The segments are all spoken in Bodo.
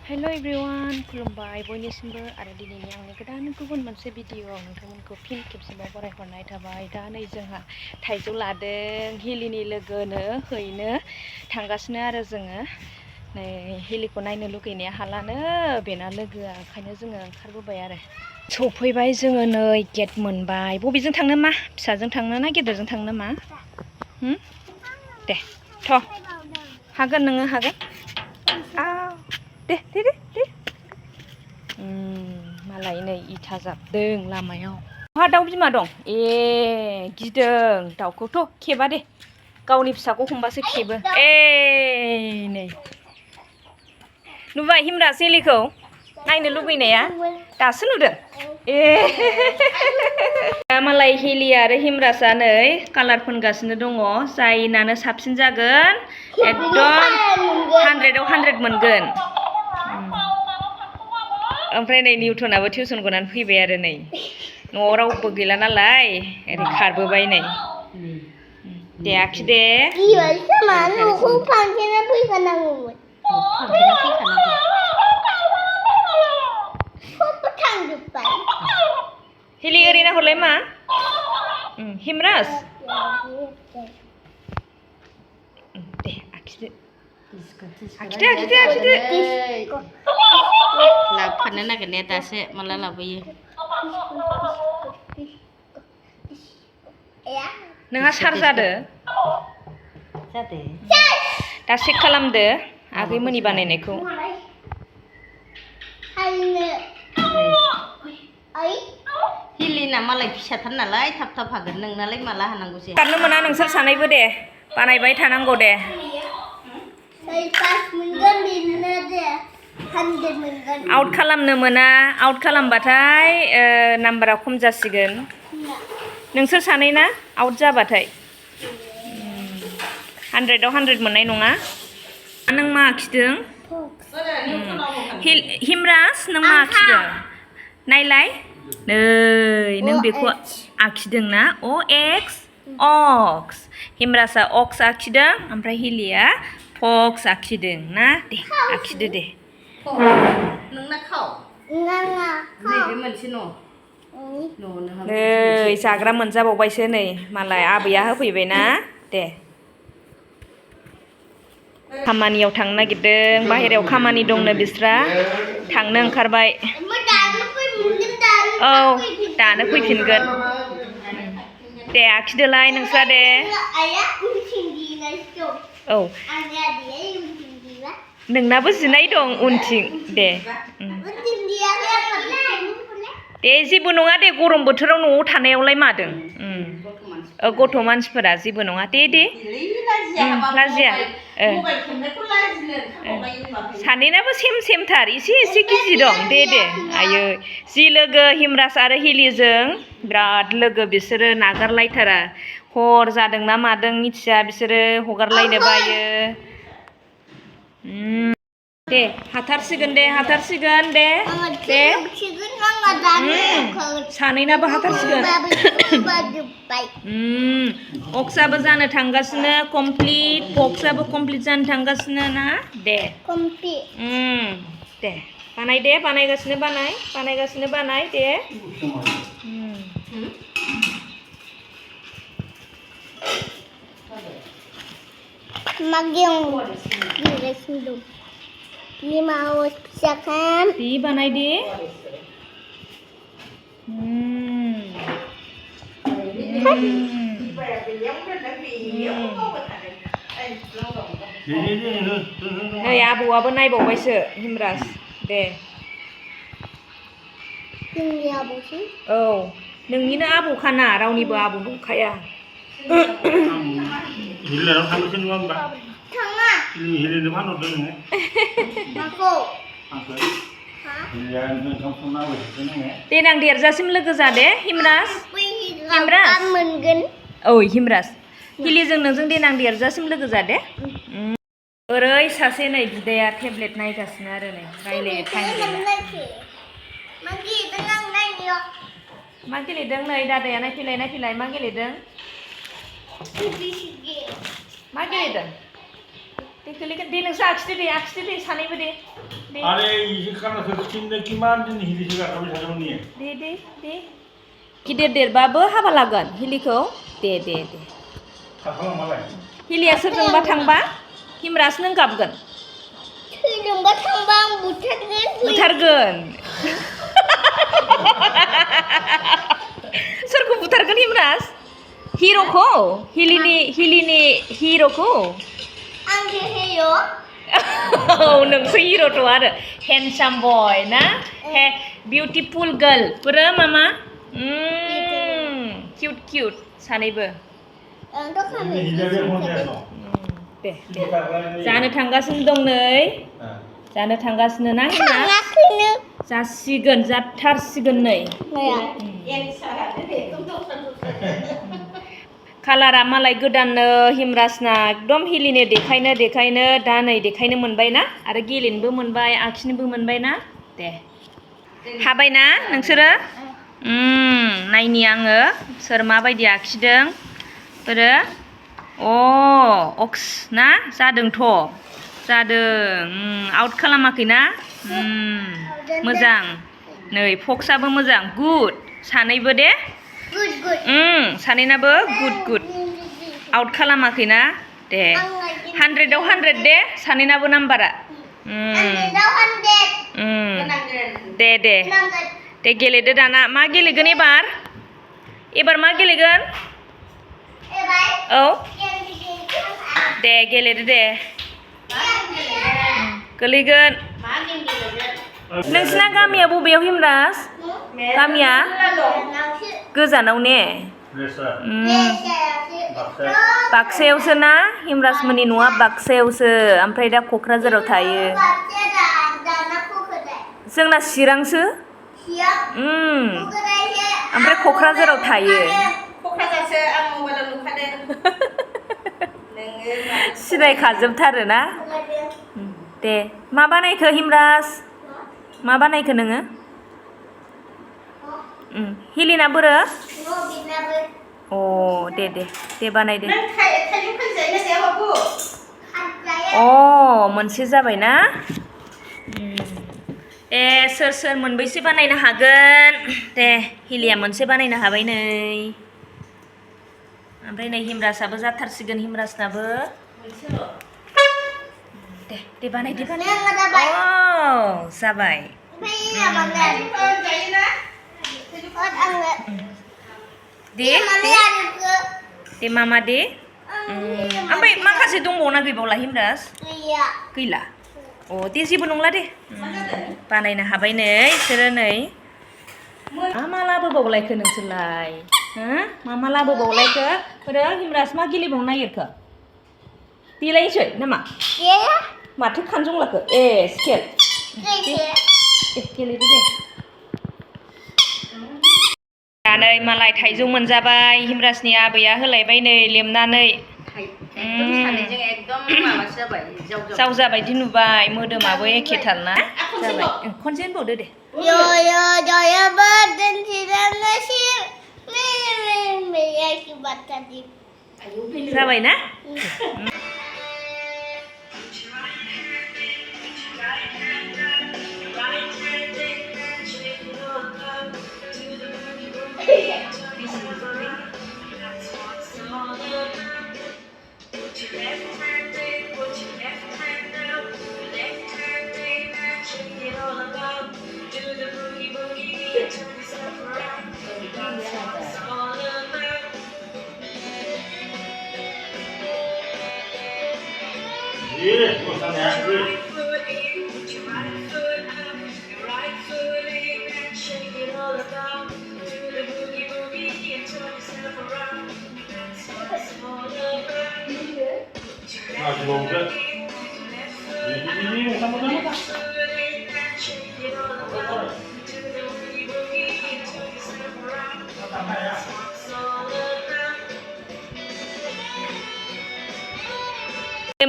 हेल' एभ्रिवान खुलुमबाय बयनिसिमबो आरो दिनैनि आंनि गोदान गुबुन मोनसे भिडिअ'आव नोंथांमोनखौ फिन खेबसेबाव बरायहरनाय थाबाय। दा नै जोंहा थाइजौ लादों हिलिनि लोगोनो हैनो थांगासिनो आरो जोङो नै हिलिखौ नायनो लुगैनाया हालानो बेना लोगोआ ओंखायनो जोङो ओंखारबोबाय आरो सफैबाय जोङो नै गेट मोनबाय। बबेजों थांनो मा फिसाजों थांनो ना गेदेरजों थांनो मा दे थ' हागोन नोङो हागोन दे मालाय नै इथा जाबदों लामायाव। हा दाउ बिमा दं ए गिदों दाउखौथ' खेबा दे गावनि फिसाखौ हमबासो खेबो। ए नै नुबाय हिमरा सिलिखौ नायनो लुबैनाया दासो नुदों ए दा मालाय हिलि आरो हिमरासा नै कालार फोनगासिनो दङ। जायनानो साबसिन जागोन एकदम 100आव 100 मोनगोन। ओमफ्राय नै निउटनाबो टिउसन गनानै फैबाय आरो नै न'आव रावबो गैला नालाय ओरै खारबोबाय नै दे आखिदे हिलि ओरैना हरलाय मा हिमराज दे आखिदो लाबोफानो नागिरनाया दासो माला लाबोयो। नोंहा सार जादो दा चेक खालामदो आगैमोननि बानायनायखौ। हिलिना मालाय फिसाथार नालाय थाब थाब हागोन नोंनालाय माला हानांगौसै। खारनो मोना नोंसोर सानैबो दे बानायबाय थानांगौ दे। आउट खालामनो मोना आउट खालामबाथाय नाम्बारा खम जासिगोन। नोंसोर सानै ना आउट जाबाथाय 100आव 100 मोननाय नङा। नों मा आखिदों हिमराज नों मा आखिदों नायलाय नै नों बेखौ आखिदों ना अक्स हिमराजआ अक्स आखिदों ओमफ्राय हिलिया फक्स आखिदों ना दे आखिदो दे। नोंना खाव नैबे मोनसे नै जाग्रा मोनजाबावबायसो नै मालाय आबैया होफैबायना दे। खामानियाव थांनो नागिरदों बाहेरायाव खामानि दंनो बिस्रा थांनो ओंखारबाय। औ दानो फैफिनगोन दे आखिदोलाय नोंस्रा दे। औ नोंनाबो जिनाय दं उनथिं दे दे जेबो नङा दे गरम बोथोराव न'आव थानायावलाय मादों गथ' मानसिफोरा जेबो नङा दे लाजिया सानैनाबो सेमथार एसे गिजि दं दे आयै जि लोगो हिमराज आरो हिलिजों बिराद लोगो बिसोरो नागारलायथारा। हर जादोंना मादों मिथिया बिसोरो हगारलायनो बायो। दे हाथारसिगोन दे सानैनाबो हाथारसिगोन। अक्सआबो जानो थांगासिनो कमप्लिट फक्सआबो कमप्लिट जानो थांगासिनो ना दे दे बानायगासिनो बानाय दे। Di baनाय दे नै आबौआबो नायबावबायसो हिमराज दे औ नोंनिनो आबौखाना रावनिबो आबौ नंखाया। देनां देरजासिम लोगो जादे हिमराज औ हिमराज हिलिजों नोंजों देनां देरजासिम लोगो जादे। ओरै सासे नै बिदाया टेब्लेट नायगासिनो आरो नै रायलायनो टाइम गैला। मा गेलेदों नै दादाया नायफैलाय मा गेलेदों दे गोलैगोन दे नोंसोर आखिदो दे सानैबो दे आरे इसे खानाखौ खिन्नो किमान दिन हिलिसो गारखाबाय थादोंमोन इयो दे गिदिर देरबाबो हाबा लागोन हिलिखौ दे थाखालांबालाय हिलिया सोरजोंबा थांबा हिमराज नों गाबगोन सोरजोंबा थांबा आं बुथारगोन सोरखौ बुथारगोन हिमराज हिर'खौ हिलिनि हिर'खौ आंसो हिर' औ नोंसो हिर'थ' आरो हेन्डसाम बय ना बिउटिफुल गार्ल पुरा मामा किउट सानैबो आंथ' हिलिया दे जानो थांगासिनो दं नै जानो थांगासिनो ना हिमराज जासिगोन जाथारसिगोन नै कालारा मालाय गोदाननो हिमराजना एकदम हिलिनो देखायनो दा नै देखायनो मोनबाय ना आरो गेलेनोबो मोनबाय आखिनोबो मोनबाय ना दे हाबायना नोंसोरो नायनि आङो सोर माबायदि आखिदों फोरो अक्स ना जादोंथ' जादों आउट खालामाखैना मोजां नै फक्सआबो मोजां गुड सानैबो दे सानैनाबो गुड आउट खालामाखैना दे 100 आव 100 दे सानैनाबो नाम्बारा दे गेलेदो दाना मा गेलेगोन एबार मा गेलेगोन औ दे गेलेदो दे गोलैगोन नोंसिना गामिया बबेयाव हिमराज गामिया गोजानाव ने बाक्सायावसो ना हिमराजमोननि न'आ बाक्सायावसो ओमफ्राय दा क'क्राझाराव थायो जोंना चिरांसो ओमफ्राय क'क्राझाराव थायो सिनायखाजोबथारो ना दे मा बानायखो हिमराज मा बानायखो नोङो हिलिना बोरो दे बानायदे मोनसे जाबाय ना सोर मोनबैसे बानायनो हागोन दे हिलिया मोनसे बानायनो हाबाय नै ओमफ्राय नै हिमराजआबो जाथारसिगोन हिमराजनाबो दे बानाय जाबाय दे मामा दे ओमफ्राय माखासे दंबावोना गैबावला हिमराज गैला दे जेबो नंला दे बानायनो हाबाय नै बिसोरो नै मा लाबोबावलायखो नोंसोरलाय मा लाबोबावलायखो हिमराज मा गेलेबावनो नागिरखो देलायनोसै नामा माथो खानजंलाखो स्केल गेलेदो दे नै मालाय थाइजौ मोनजाबाय हिमराजनि आबैया होलायबाय नै लेमनानै जावजा बायदि नुबाय मोदोमाबो एखेथारना जाबाय खनसे होनबावदो दे जाबाय ना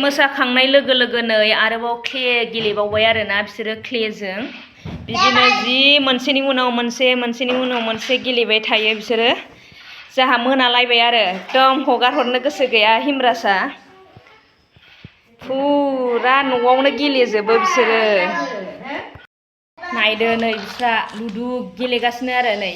मोसाखांनाय लोगो लोगोनो आरोबाव क्ले गेलेबावबाय आरोना बिसोरो क्लेजों बिदिनो जि मोनसेनि उनाव मोनसे गेलेबाय थायो बिसोरो जाहा मोनालायबाय आरो एकदम हगार हरनो गोसो गैया हिमराजआ फुरा न'आवनो गेलेजोबो बिसोरो नायदो नै बिस्रा लुदु गेलेगासिनो आरो नै